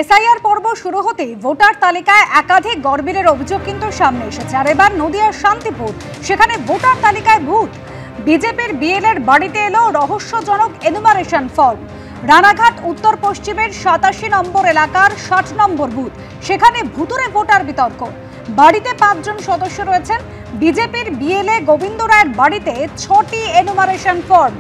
SIR পর্ব শুরু হতেই ভোটার তালিকায় একাধিক গড়বিলের অভিযোগ কিন্তু সামনে এসেছে। আর এবার নদিয়ার শান্তিপুর, সেখানে ভোটার তালিকায় ভূত। বিজেপির বিএলএর বাড়িতে এলো রহস্যজনক এনুমারেশন ফর্ম। রানাঘাট উত্তর পশ্চিমের 87 নম্বর এলাকার 60 নম্বর বুথ, সেখানে ভুতুরে ভোটার বিতর্ক। বাড়িতে 5 জন সদস্য রয়েছেন। বিজেপির বিএলএ গোবিন্দ রায়ের বাড়িতে 6টি এনুমারেশন ফর্ম।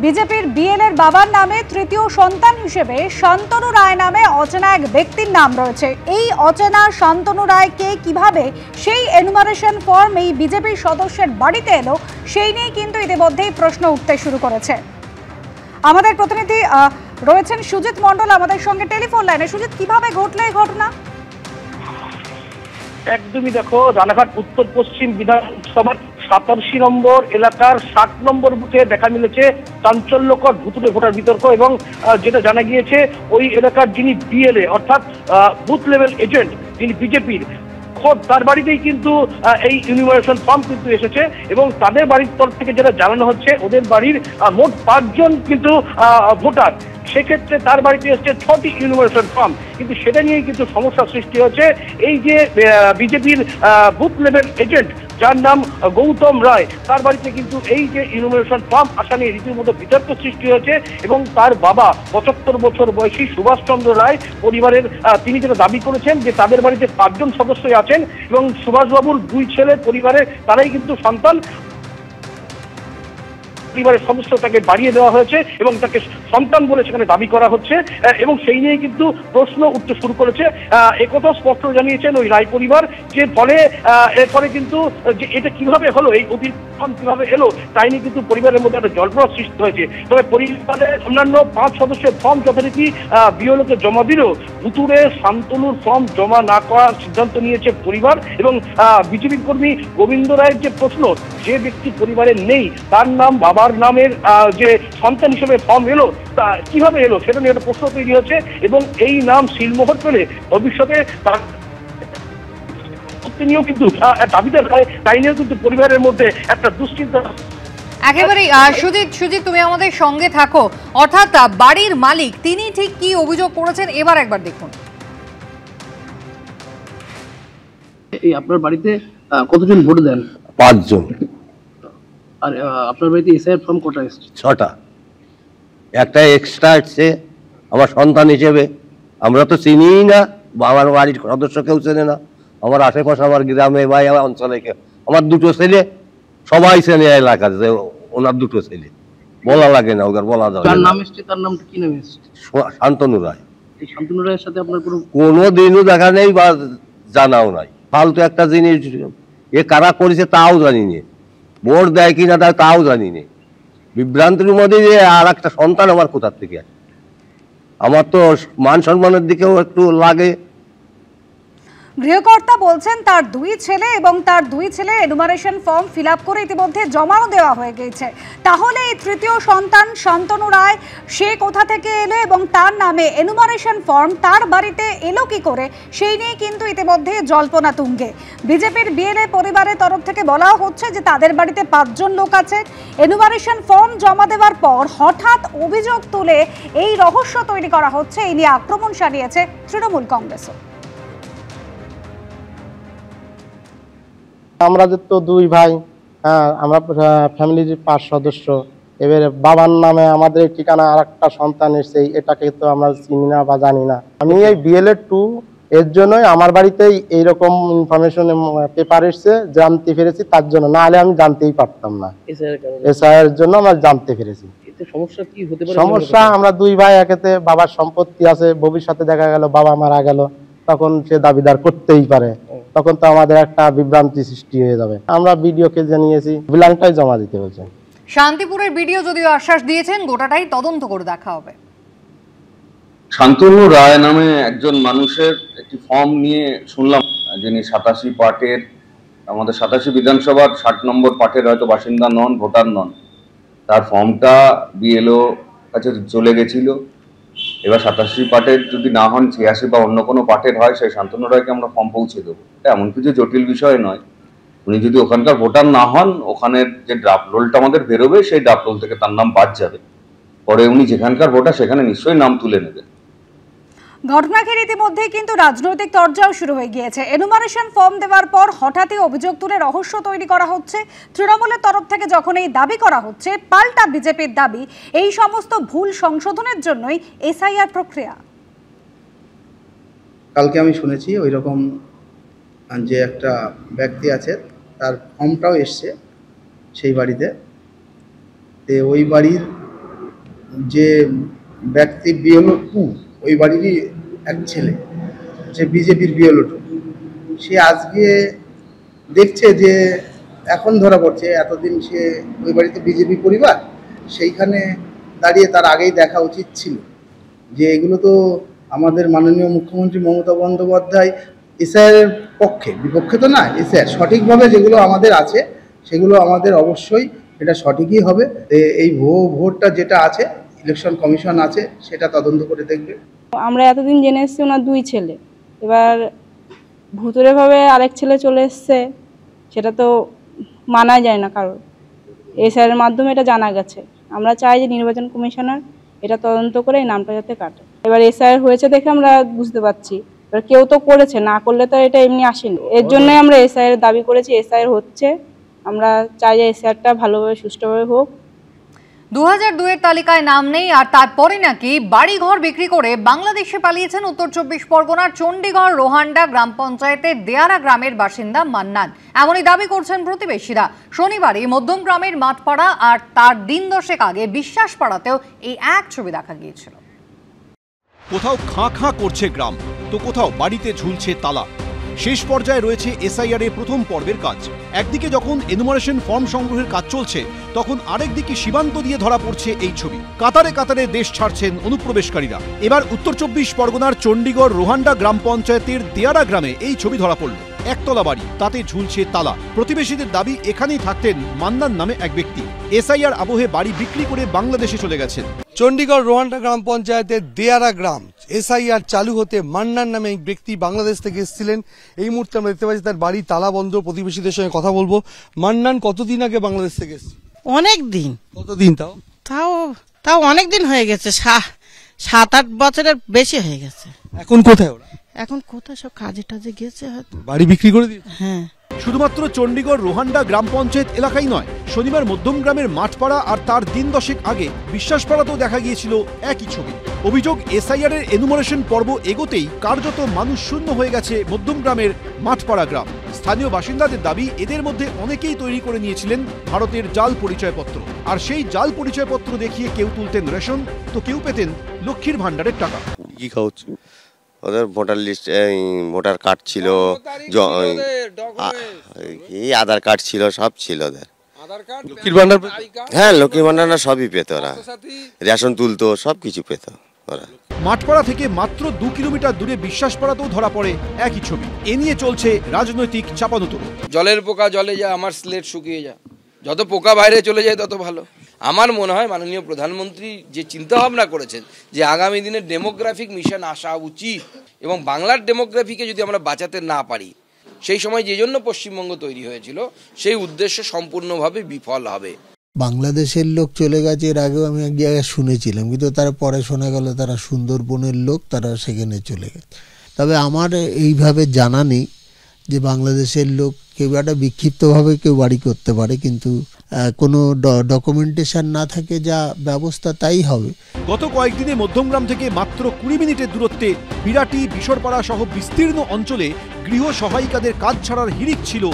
বিজেপির বিএলএর বাবার নামে তৃতীয় সন্তান হিসেবে শান্তনু রায় নামে অচেনা এক ব্যক্তির নাম রয়েছে। এই অচেনা শান্তনু রায়কে কিভাবে সেই এনুমারেশন ফর্ম এই বিজেপির সদস্যের বাড়িতে এলো, সেই নিয়ে কিন্তু ইতিমধ্যেই প্রশ্ন উঠতে শুরু করেছে। আমাদের প্রতিনিধি রয়েছেন সুজিত মণ্ডল আমাদের সঙ্গে টেলিফোন লাইনে। সুজিত, কিভাবে ঘটলো এই ঘটনা? একদমই দেখো, রানাঘাট উত্তর পশ্চিম বিধানসভার 87 নম্বর এলাকার 60 নম্বর বুথে দেখা মিলেছে চাঞ্চল্যকর ভুতুরে ভোটার বিতর্ক। এবং যেটা জানা গিয়েছে, ওই এলাকার যিনি বিএলএ অর্থাৎ বুথ লেভেল এজেন্ট, যিনি বিজেপির, খোদ তার বাড়িতেই কিন্তু এই ইউনিভার্সাল ফর্ম কিন্তু এসেছে। এবং তাদের বাড়ির তরফ থেকে যেটা জানানো হচ্ছে, ওদের বাড়ির মোট 5 জন কিন্তু ভোটার, সেক্ষেত্রে তার বাড়িতে এসছে 6টি ইউনিভার্সাল ফর্ম। কিন্তু সেটা নিয়েই কিন্তু সমস্যার সৃষ্টি হয়েছে। এই যে বিজেপির বুথ লেভেল এজেন্ট, যার নাম গৌতম রায়, তার বাড়িতে কিন্তু এই যে ইউনিভার্সাল ফর্ম আসা নিয়ে রীতিমতো বিতর্ক সৃষ্টি হয়েছে। এবং তার বাবা 75 বছর বয়সী সুভাষচন্দ্র রায় পরিবারের, তিনি যেটা দাবি করেছেন যে তাদের বাড়িতে 5 জন সদস্যই আছেন এবং সুভাষবাবুর 2 ছেলে পরিবারের, তারাই কিন্তু সন্তান। পরিবারের সদস্য তাকে বাড়িয়ে দেওয়া হয়েছে এবং তাকে সন্তান বলে সেখানে দাবি করা হচ্ছে। এবং সেই নিয়ে কিন্তু প্রশ্ন উঠতে শুরু করেছে। একথা স্পষ্ট জানিয়েছেন ওই রায় পরিবার, যে ফলে এরপরে কিন্তু যে এটা কিভাবে হলো, এই অভিযোগ কিভাবে এলো, তাই নিয়ে কিন্তু পরিবারের মধ্যে একটা জল্পনা সৃষ্টি হয়েছে। তবে পরিবারের অন্যান্য 5 সদস্যের ফর্ম যথারীতি বিএলওকে জমা দিলেও ভুতুরে শান্তনুর ফর্ম জমা না করার সিদ্ধান্ত নিয়েছে পরিবার। এবং বিজেপি কর্মী গোবিন্দ রায়ের যে প্রশ্ন, যে ব্যক্তি পরিবারের নেই, তার নাম বাবার নামের যে সন্তান হিসেবে ফর্ম এলো, তা কিভাবে এলো, সেটা নিয়ে একটা প্রশ্ন তৈরি হচ্ছে। এবং এই নাম সিলমোহর পেলে ভবিষ্যতে তার নিয়েও কিন্তু দাবিদার হয়, তাই নিয়েও কিন্তু পরিবারের মধ্যে একটা দুশ্চিন্তা। একেবারে সুজিত, তুমি আমাদের সঙ্গে থাকো। অর্থাৎ বাড়ির মালিক তিনি ঠিক কি অভিযোগ করেছেন এবার একবার দেখুন। এই আপনার বাড়িতে কতজন ভোট দেন? 5 জন। আর আপনার বাড়িতে এসআইআর ফর্ম কটা এসেছে? 6টা। একটা এক্সট্রা আসছে আমার সন্তান হিসেবে। আমরা তো চিনিই না, আমার বাড়ির সদস্য কেউ চেনে না, আমার আশেপাশে, আমার গ্রামে বা আমার অঞ্চলে কেউ। আমার 2টো ছেলে, সবাই চেনে এলাকা, যে ওনার 2টো ছেলে। বলা লাগে না, ওদের বলা যাবে। যার নাম এসেছে তার নামটা কি নাম এসেছে? শান্তনু রায়। এই শান্তনু রায়ের সাথে আপনার কোনো দিনও দেখা নেই বা জানাও নাই। ফালতু একটা জিনিস, এ কারা করেছে তাও জানি না, ভোট দেয় কিনা তাও জানি না। বিভ্রান্তির মধ্যে যে আর একটা সন্তান আমার কোথার থেকে, আমার তো মান সম্মানের দিকেও একটু লাগে। গৃহকর্তা বলছেন তার 2 ছেলে এবং তার 2 ছেলে এনুমারেশন ফর্ম ফিল আপ করে ইতিমধ্যে জমাও দেওয়া হয়ে গেছে। তাহলে এই তৃতীয় সন্তান শান্তনু রায়, সে কোথা থেকে এলো এবং তার নামে এনুমারেশন ফর্ম তার বাড়িতে এলো কি করে, সেই নিয়ে কিন্তু ইতিমধ্যে জল্পনা তুঙ্গে। বিজেপির বিএলএ পরিবারের তরফ থেকে বলা হচ্ছে যে তাদের বাড়িতে 5 জন লোক আছে। এনুমারেশন ফর্ম জমা দেওয়ার পর হঠাৎ অভিযোগ তুলে এই রহস্য তৈরি করা হচ্ছে। এই নিয়ে আক্রমণ সারিয়েছে তৃণমূল কংগ্রেসও। আমাদের তো 2 ভাই, আমরা ফ্যামিলির 5 সদস্য। এবারে বাবার নামে আমাদের ঠিকানা আর একটা সন্তান এসেছে, এটাকে তো আমরা চিনি না বা জানি না। আমি এই বিএলএ 2 এর জন্যই আমার বাড়িতেই এইরকম ইনফরমেশন পেপার এসছে, জানতে পেরেছি তার জন্য, না হলে আমি জানতেই পারতাম না। এসআইআর এর জন্য আমরা জানতে পেরেছি। সমস্যা কি হতে পারে? সমস্যা, আমরা 2 ভাই, একেতে বাবার সম্পত্তি আছে, ভবিষ্যতে দেখা গেল বাবা মারা গেল, তখন সে দাবিদার করতেই পারে, তখন তো আমাদের একটা বিভ্রান্তি সৃষ্টি হয়ে যাবে। আমরা বিডিওকে জানিয়েছি, বিলাংটাই জমা দিতে বলছেন। শান্তিপুরের বিডিও যদিও আশ্বাস দিয়েছেন গোটাটাই তদন্ত করে দেখা হবে। শান্তনু রায় নামে একজন মানুষের একটি ফর্ম নিয়ে শুনলাম, যিনি 87 পার্টের, আমাদের 87 বিধানসভার 60 নম্বর পার্টের হয়তো বাসিন্দা নন, ভোটার নন। তার ফর্মটা বিএলও কাছে চলে গেছিল। এবার 87 পার্টের যদি না হন, 86 বা অন্য কোনো পার্টের হয়, সেই শান্তনু রায়কে আমরা ফর্ম পৌঁছে দেবো। এমন কিছু জটিল বিষয় নয়। উনি যদি ওখানকার ভোটার না হন, ওখানের যে ড্রাফট রোলটা আমাদের বেরোবে, সেই ড্রাফট রোল থেকে তার নাম বাদ যাবে। পরে উনি যেখানকার ভোটার সেখানে নিশ্চয়ই নাম তুলে নেবেন। ঘটনাকে ইতিমধ্যেই কিন্তু রাজনৈতিক চর্চাও শুরু হয়ে গিয়েছে। এনুমারেশন ফর্ম দেওয়ার পর হঠাৎই অভিযোগ তুলে রহস্য তৈরি করা হচ্ছে। তৃণমূলের তরফ থেকে যখন এই দাবি করা হচ্ছে, পাল্টা বিজেপির দাবি এই সমস্ত ভুল সংশোধনের জন্যই এসআইআর প্রক্রিয়া। কালকে আমি শুনেছি ওই রকম যে একটা ব্যক্তি আছে তার ফর্মটাও এসছে সেই বাড়িতে। তো ওই বাড়ির যে ব্যক্তি বিএলও 2 ওই বাড়িরই এক ছেলে, যে বিজেপির বিএলও 2, সে আজকে দেখছে যে এখন ধরা পড়ছে এতদিন সে ওই বাড়িতে বিজেপি পরিবার, সেইখানে দাঁড়িয়ে তার আগেই দেখা উচিত ছিল যে এগুলো তো আমাদের মাননীয় মুখ্যমন্ত্রী মমতা বন্দ্যোপাধ্যায় এসআইআর পক্ষে, বিপক্ষে তো না, এসআইআর সঠিকভাবে যেগুলো আমাদের আছে সেগুলো আমাদের অবশ্যই এটা সঠিকই হবে। এই ভোটটা যেটা আছে ইলেকশন কমিশন আছে সেটা তদন্ত করে দেখবে। আমরা এতদিন জেনে এসেছি ওনার 2 ছেলে, এবার ভুতুড়েভাবে আরেক ছেলে চলে এসছে, সেটা তো মানা যায় না কারোর। এসআইআর এর মাধ্যমে এটা জানা গেছে। আমরা চাই যে নির্বাচন কমিশনার এটা তদন্ত করে এই নামটা যাতে কাটে। এবার এসআইআর হয়েছে দেখে আমরা বুঝতে পারছি, এবার কেউ তো করেছে, না করলে তো এটা এমনি আসেনি। এর জন্যই আমরা এসআইআর দাবি করেছি। এসআইআর হচ্ছে, আমরা চাই যে এসআইআরটা ভালোভাবে সুষ্ঠুভাবে হোক। 2002 এর তালিকায় নাম নেই, আর তারপরে নাকি বাড়িঘর বিক্রি করে বাংলাদেশে পালিয়েছেন উত্তর 24 পরগনার চণ্ডীগড় রোহান্ডা গ্রাম পঞ্চায়েতের দেয়ারা গ্রামের বাসিন্দা মান্নান। এমনই দাবি করছেন প্রতিবেশীরা। শনিবারই মধ্যম গ্রামের মাঠপাড়া আর তার দিন দশেক আগে বিশ্বাস পাড়াতেও এই এক ছবি দেখা গিয়েছিল। কোথাও খাঁ খাঁ করছে গ্রাম, তো কোথাও বাড়িতে ঝুলছে তালা। শেষ পর্যায়ে রয়েছে এসআইআর এর প্রথম পর্বের কাজ। একদিকে যখন এনুমারেশন ফর্ম সংগ্রহের কাজ চলছে, তখন আরেকদিকে সীমান্ত দিয়ে ধরা পড়ছে এই ছবি। কাতারে কাতারে দেশ ছাড়ছেন অনুপ্রবেশকারীরা। এবার উত্তর 24 পরগনার চণ্ডীগড় রোহান্ডা গ্রাম পঞ্চায়েতের দেয়ারা গ্রামে এই ছবি ধরা পড়ল। একতলা বাড়ি, তাতে ঝুলছে তালা। প্রতিবেশীদের দাবি এখানেই থাকতেন মান্নান নামে এক ব্যক্তি। এসআইআর আবহে বাড়ি বিক্রি করে বাংলাদেশে চলে গেছেন। চণ্ডীগড় রোহান্ডা গ্রাম পঞ্চায়েতের দেয়ারা গ্রাম এসআইআর চালু হতে মান্নান নামে এক ব্যক্তি বাংলাদেশ থেকে এসেছিলেন। এই মুহূর্তে আমরা দেখতে পাচ্ছি তার বাড়ি তালা বন্ধ। প্রতিবেশীদের সঙ্গে কথা বলবো। মান্নান কতদিন আগে বাংলাদেশ থেকে এসেছে? অনেক দিন। কতদিন? তাও অনেক দিন হয়ে গেছে, 7-8 বছরের বেশি হয়ে গেছে। এখন কোথায় ওরা? এখন কোথায় সব কাজে টাজে গেছে হয়তো। বাড়ি বিক্রি করে দিয়েছে? হ্যাঁ। শুধুমাত্র চণ্ডীগড় রোহান্ডা গ্রাম পঞ্চায়েত এলাকাই নয়, শনিবার মধ্যম গ্রামের মাঠপাড়া আর তার দিন দশেক আগে বিশ্বাসপাড়াতেও দেখা গিয়েছিল একই ছবি। অভিযোগ, এসআইআর এর এনুমারেশন পর্ব এগোতেই কার্যত মানুষ শূন্য হয়ে গেছে মধ্যম গ্রামের মাঠপাড়া গ্রাম। স্থানীয় বাসিন্দাদের দাবি, এদের মধ্যে অনেকেই তৈরি করে নিয়েছিলেন ভারতের জাল পরিচয়পত্র। আর সেই জাল পরিচয়পত্র দেখিয়ে কেউ তুলতেন রেশন, তো কেউ পেতেন লক্ষ্মীর ভান্ডারের টাকা। কি খাওয়াচ্ছে? ওদের ভোটার লিস্ট, ভোটার কার্ড ছিল, আধার কার্ড ছিল, সব ছিল ওদের। লক্ষ্মীর ভান্ডার? হ্যাঁ, লক্ষ্মীর ভান্ডার না সবই পেত ওরা, রেশন তুলতো, সবকিছু পেত ওরা। মাঠপাড়া থেকে মাত্র 2 কিলোমিটার দূরে বিশ্বাসপাড়াতেও ধরা পড়ে একই ছবি। এ নিয়ে চলছে রাজনৈতিক চাপানুতোড়। জলের পোকা জলে যা, আমার স্লেট শুকিয়ে যা, যত পোকা বাইরে চলে যায় তত ভালো। আমার মনে হয় মাননীয় প্রধানমন্ত্রী যে চিন্তা ভাবনা করেছেন যে আগামী দিনে ডেমোগ্রাফিক মিশন আসা উচিত, এবং বাংলার ডেমোগ্রাফিকে যদি আমরা বাঁচাতে না পারি, সেই সময় যে জন্য পশ্চিমবঙ্গ তৈরি হয়েছিল, সেই উদ্দেশ্য সম্পূর্ণভাবে বিফল হবে। বাংলাদেশের লোক চলে গেছে, এর আগেও আমি এক জায়গায় শুনেছিলাম, কিন্তু তারা পরে শোনা গেল তারা সুন্দরবনের লোক, তারা সেখানে চলে গেছে। তবে আমার এইভাবে জানা নেই যে বাংলাদেশের লোক কেউ একটা বিক্ষিপ্তভাবে কেউ বাড়ি করতে পারে, কিন্তু কোনো ডকুমেন্টেশন না থাকে, যা ব্যবস্থা তাই হবে। গত কয়েকদিনে মধ্যমগ্রাম থেকে মাত্র 20 মিনিটের দূরত্বে বিরাটি, বিশরপাড়া সহ বিস্তীর্ণ অঞ্চলে গৃহ সহায়িকাদের কাজ ছাড়ার হিড়িক ছিল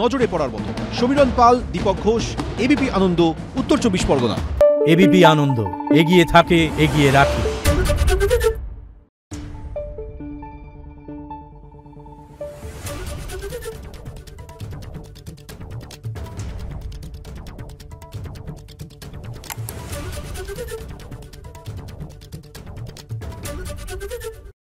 নজরে পড়ার মতো। সমীরণ পাল, দীপক ঘোষ, এবিপি আনন্দ, উত্তর 24 পরগনা। এবিপি আনন্দ, এগিয়ে থাকে, এগিয়ে রাখে।